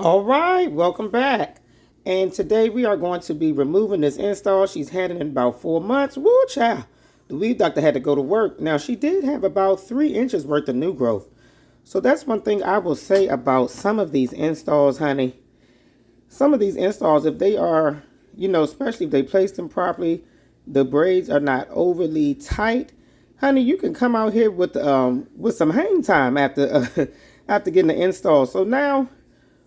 All right, welcome back. And today we are going to be removing this install. She's had it in about 4 months. Woo, child. The weed doctor had to go to work. Now, she did have about 3 inches worth of new growth. So that's one thing I will say about some of these installs, honey. Some of these installs, if they are, especially if they place them properly, the braids are not overly tight. Honey, you can come out here with some hang time after after getting the install. So now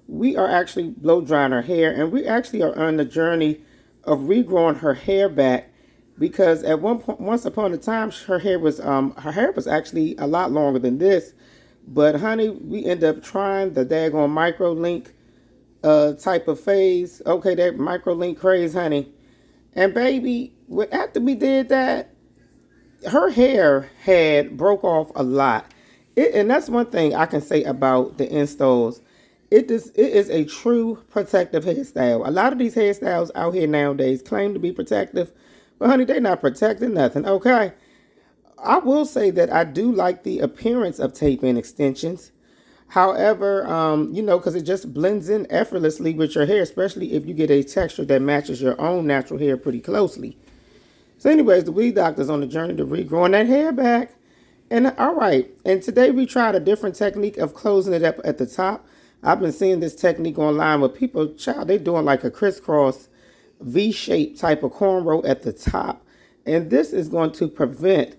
we are actually blow drying her hair, and we actually are on the journey of regrowing her hair back, because at one point, once upon a time, her hair was actually a lot longer than this. But honey, we end up trying the daggone micro link type of phase. Okay, that micro link craze, honey. And baby, after we did that, her hair had broke off a lot. And that's one thing I can say about the installs. It is a true protective hairstyle. A lot of these hairstyles out here nowadays claim to be protective, but honey, they're not protecting nothing. Okay, I will say that I do like the appearance of tape-in extensions. However, because it just blends in effortlessly with your hair, especially if you get a texture that matches your own natural hair pretty closely. So anyways, the weed doctor's on the journey to regrowing that hair back. And all right, and today we tried a different technique of closing it up at the top. I've been seeing this technique online with people, child, they're doing like a crisscross V-shaped type of cornrow at the top. And this is going to prevent,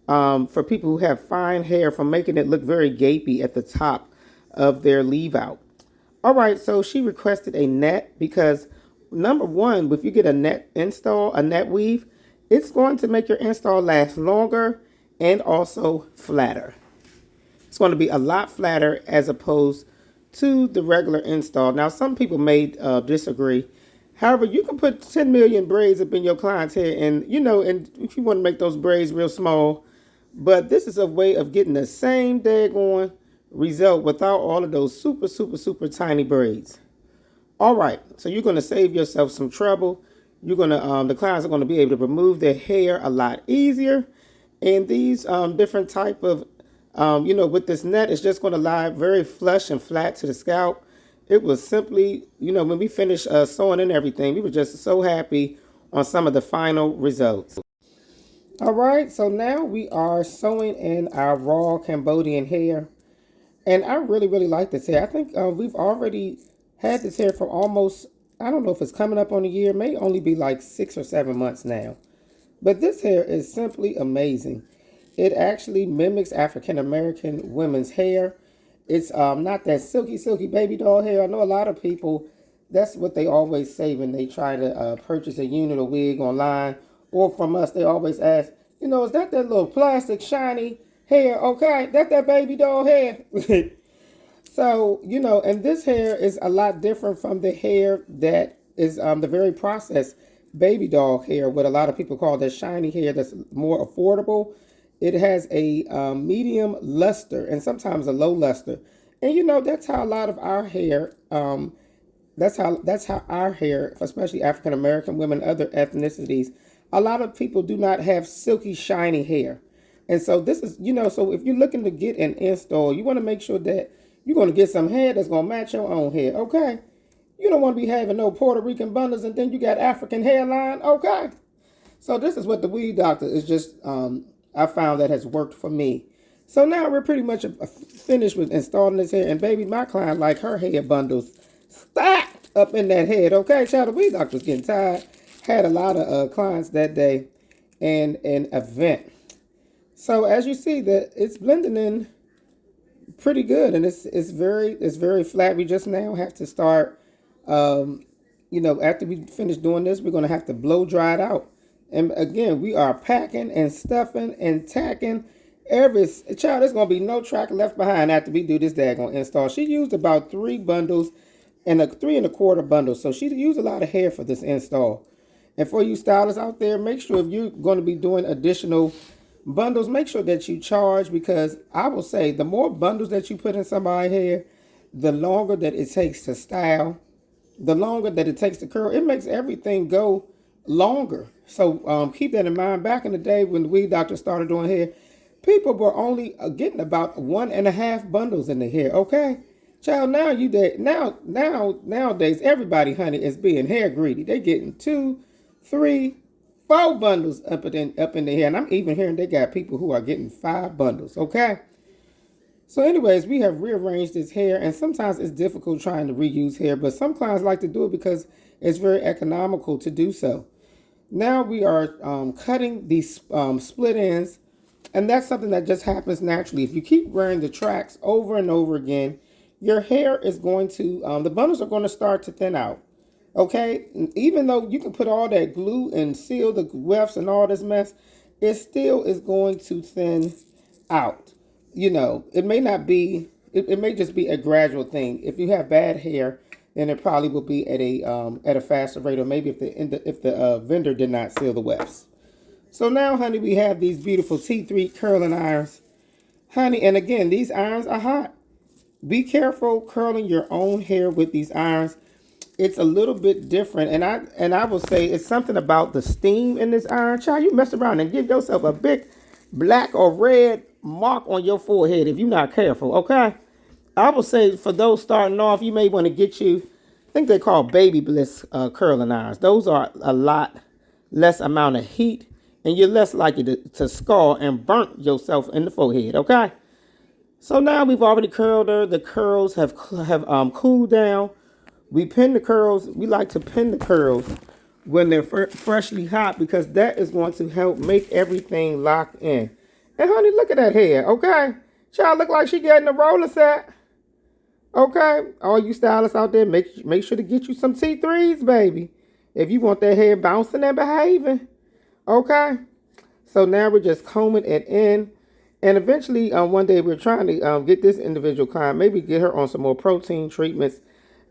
for people who have fine hair, from making it look very gapey at the top of their leave out. All right, so she requested a net because, number one, if you get a net install, a net weave, it's going to make your install last longer and also flatter. It's going to be a lot flatter as opposed to the regular install. Now, some people may disagree. However, you can put 10 million braids up in your client's hair, and and if you want to make those braids real small, but this is a way of getting the same daggone result without all of those super, super, super tiny braids. All right, so you're going to save yourself some trouble. You're going to, the clients are going to be able to remove their hair a lot easier. And these different type of, with this net, it's just going to lie very flush and flat to the scalp. It was simply, when we finished sewing and everything, we were just so happy on some of the final results. All right, so now we are sewing in our raw Cambodian hair. And I really, really like this hair. I think we've already had this hair for almost, I don't know if it's coming up on a year, may only be like 6 or 7 months now. But this hair is simply amazing. It actually mimics African American women's hair. It's not that silky, silky baby doll hair. I know a lot of people, that's what they always say when they try to purchase a unit or wig online or from us. They always ask, is that little plastic shiny hair? Okay, that's that baby doll hair. So, and this hair is a lot different from the hair that is the very processed baby doll hair, what a lot of people call that shiny hair that's more affordable. It has a medium luster and sometimes a low luster. And that's how a lot of our hair, that's how our hair, especially African American women, other ethnicities, a lot of people do not have silky shiny hair. And so this is, so if you're looking to get an install, you want to make sure that you're going to get some hair that's going to match your own hair, okay? You don't want to be having no Puerto Rican bundles and then you got African hairline, okay? So this is what the weed doctor is just, I found that has worked for me. So now we're pretty much finished with installing this hair. And baby, my client like her hair bundles stacked up in that head, okay? Child, the weed doctor's getting tired. Had a lot of clients that day and an event. So as you see, that it's blending in pretty good, and it's very flat. We just now have to start, after we finish doing this, we're gonna have to blow dry it out. And again, we are packing and stuffing and tacking every child. There's gonna be no track left behind after we do this daggone install. She used about 3 bundles and a 3 1/4 bundles, so she used a lot of hair for this install. And for you stylists out there, make sure if you're going to be doing additional bundles, make sure that you charge, because I will say the more bundles that you put in somebody's hair, the longer that it takes to style, the longer that it takes to curl. It makes everything go longer. So keep that in mind. Back in the day when the weed doctor started doing hair, people were only getting about 1.5 bundles in the hair, okay? Child, nowadays everybody, honey, is being hair greedy. They getting 2, 3, 4 bundles up in the hair, and I'm even hearing they got people who are getting 5 bundles. Okay. So, anyways, we have rearranged this hair, and sometimes it's difficult trying to reuse hair, but some clients like to do it because it's very economical to do so. Now we are cutting these split ends, and that's something that just happens naturally. If you keep wearing the tracks over and over again, your hair is going to, the bundles are going to start to thin out. Okay, even though you can put all that glue and seal the wefts and all this mess, it still is going to thin out. You know, it may not be, it may just be a gradual thing. If you have bad hair, then it probably will be at a faster rate, or maybe if the vendor did not seal the wefts. So now, honey, we have these beautiful T3 curling irons, honey. And again, these irons are hot. Be careful curling your own hair with these irons. It's a little bit different, and I will say it's something about the steam in this iron. Child, you mess around and give yourself a big black or red mark on your forehead if you're not careful. Okay, I will say for those starting off, you may want to get you, I think they call Baby Bliss curling irons. Those are a lot less amount of heat, and you're less likely to scar and burnt yourself in the forehead. Okay. So now we've already curled her. The curls have cooled down. We pin the curls. We like to pin the curls when they're freshly hot, because that is going to help make everything lock in. And honey, look at that hair, okay? Child look like she getting a roller set. Okay, all you stylists out there, make sure to get you some T3s, baby, if you want that hair bouncing and behaving. Okay, so now we're just combing it in. And eventually, one day we're trying to get this individual client, maybe get her on some more protein treatments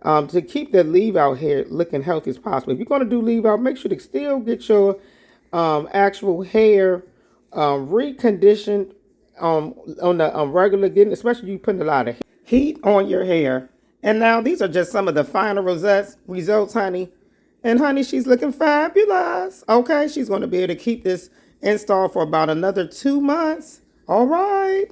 to keep that leave-out hair looking healthy as possible. If you're going to do leave-out, make sure to still get your actual hair reconditioned on the regular, getting, especially you putting a lot of heat on your hair. And now these are just some of the final results, honey. And honey, she's looking fabulous. Okay, she's going to be able to keep this installed for about another 2 months. All right.